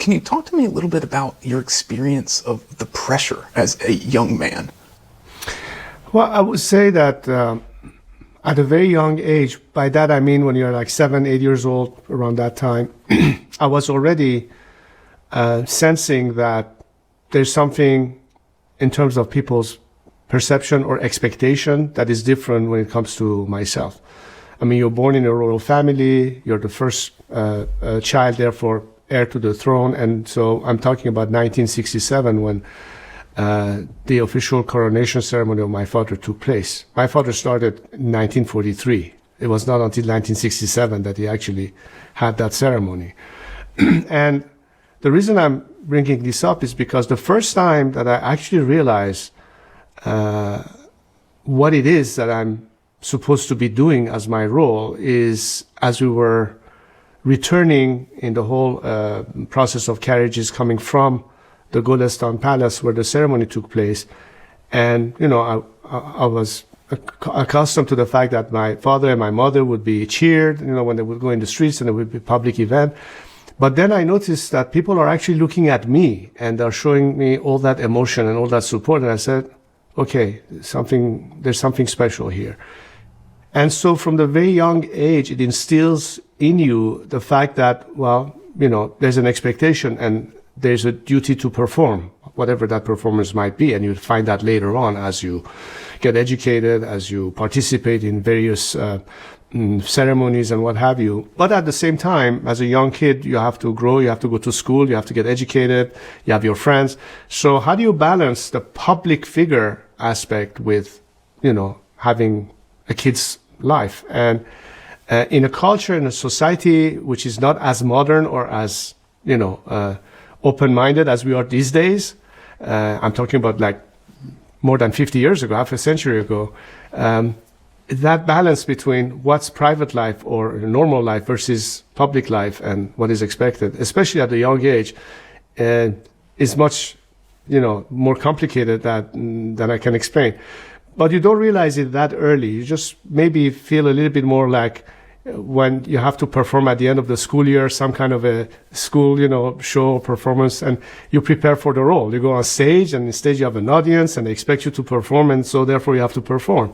can you talk to me a little bit about your experience of the pressure as a young man? Well, I would say that at a very young age, by that I mean when you're like 7, 8 years old, around that time, I was already sensing that there's something in terms of people's perception or expectation that is different when it comes to myself. I mean, you're born in a royal family, you're the first child, therefore heir to the throne, and so I'm talking about 1967 when the official coronation ceremony of my father took place. My father started in 1943. It was not until 1967 that he actually had that ceremony. And the reason I'm bringing this up is because the first time that I actually realized what it is that I'm supposed to be doing as my role is as we were returning in the whole process of carriages coming from the Golestan Palace where the ceremony took place. And, you know, I was accustomed to the fact that my father and my mother would be cheered, you know, when they would go in the streets and there would be a public event. But then I noticed that people are actually looking at me and are showing me all that emotion and all that support. And I said, okay, there's something special here. And so from the very young age, it instills in you the fact that, well, you know, there's an expectation and there's a duty to perform, whatever that performance might be. And you find that later on as you get educated, as you participate in various ceremonies and what have you. But at the same time, as a young kid, you have to grow, you have to go to school, you have to get educated, you have your friends. So how do you balance the public figure aspect with, you know, having a kid's life? And in a culture, in a society which is not as modern or as, you know, open-minded as we are these days, I'm talking about like more than 50 years ago, half a century ago, that balance between what's private life or normal life versus public life and what is expected, especially at a young age, is much, you know, more complicated than I can explain. But you don't realize it that early. You just maybe feel a little bit more like when you have to perform at the end of the school year, some kind of a school, you know, show or performance, and you prepare for the role. You go on stage, and on stage you have an audience, and they expect you to perform, and so therefore you have to perform.